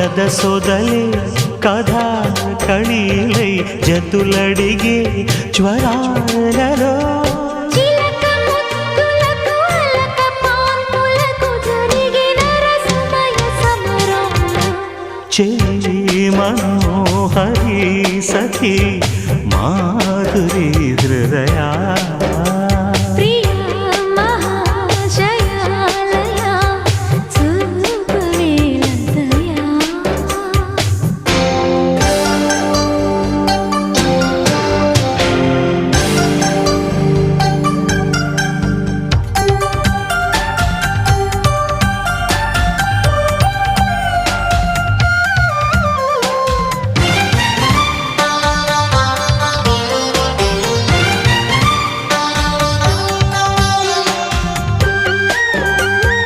కథ సొదలే కథా కళీలై జతులడిగే జ్వరాలలో చిలక ముద్దులకు అలక పాన్పులకు జరిగిన రసమయ సమరంలో చెలి మనోహరి సఖి మాధురి